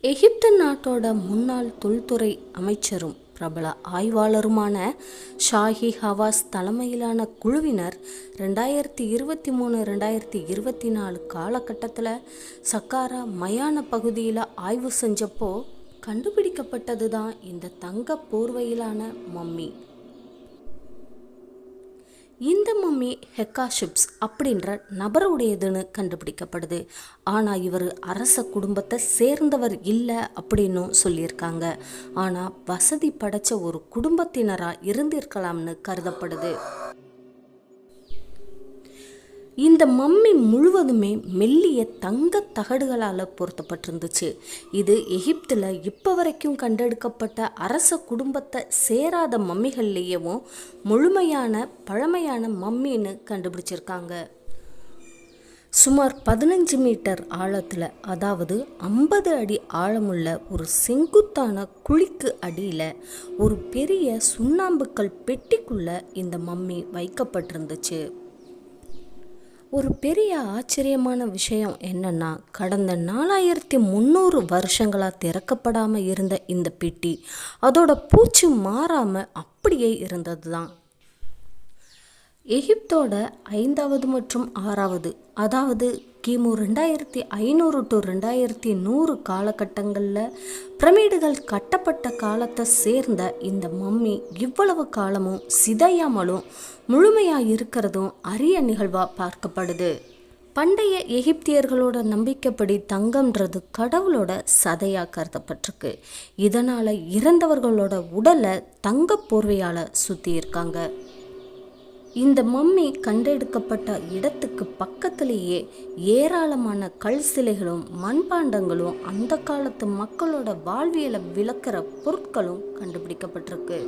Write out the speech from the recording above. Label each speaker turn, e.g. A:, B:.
A: எகிப்து நாட்டோட முன்னாள் தொல்துறை அமைச்சரும் பிரபல ஆய்வாளருமான ஷாஹி ஹவாஸ் தலைமையிலான குழுவினர் 2023-2024 காலகட்டத்தில் சக்காரா மயான பகுதியில் ஆய்வு செஞ்சப்போ கண்டுபிடிக்கப்பட்டது தான் இந்த தங்க போர்வையிலான மம்மி. இந்த மம்மி ஹெக்காஷிப்ஸ் அப்படின்ற நபருடையதுன்னு கண்டுபிடிக்கப்படுது. ஆனால் இவர் அரச குடும்பத்தை சேர்ந்தவர் இல்லை அப்படின்னும் சொல்லியிருக்காங்க. ஆனால் வசதி படைச்ச ஒரு குடும்பத்தினராக இருந்திருக்கலாம்னு கருதப்படுது. இந்த மம்மி முழுவதுமே மெல்லிய தங்க தகடுகளால் பொருத்தப்பட்டிருந்துச்சு. இது எகிப்தில் இப்போ வரைக்கும் கண்டெடுக்கப்பட்ட அரச குடும்பத்தை சேராத மம்மிகள்லேயவும் முழுமையான பழமையான மம்மின்னு கண்டுபிடிச்சிருக்காங்க. சுமார் 15 மீட்டர் ஆழத்தில், அதாவது 50 அடி ஆழமுள்ள ஒரு செங்குத்தான குழிக்கு அடியில் ஒரு பெரிய சுண்ணாம்புக்கல் பெட்டிக்குள்ளே இந்த மம்மி வைக்கப்பட்டிருந்துச்சு. ஒரு பெரிய ஆச்சரியமான விஷயம் என்னன்னா, கடந்த 4300 வருஷங்களாக திறக்கப்படாமல் இருந்த இந்த பெட்டி அதோட பூச்சு மாறாமல் அப்படியே இருந்தது தான். எகிப்தோட 5வது மற்றும் 6வது, அதாவது கிமு 2500 to 2100 காலகட்டங்களில் பிரமிடுகள் கட்டப்பட்ட காலத்தை சேர்ந்த இந்த மம்மி இவ்வளவு காலமும் சிதையாமலும் முழுமையாக இருக்கிறதும் அரிய நிகழ்வாக பார்க்கப்படுது. பண்டைய எகிப்தியர்களோட நம்பிக்கைப்படி தங்கம்ன்றது கடவுளோட சதையாக கருதப்பட்டிருக்கு. இதனால் இறந்தவர்களோட உடலை தங்க போர்வையால் சுற்றி இருக்காங்க. இந்த மம்மி கண்டெடுக்கப்பட்ட இடத்துக்கு பக்கத்திலேயே ஏராளமான கல் சிலைகளும் மண்பாண்டங்களும் அந்த காலத்து மக்களோட வாழ்வியலை விளக்குற பொருட்களும் கண்டுபிடிக்கப்பட்டிருக்கு.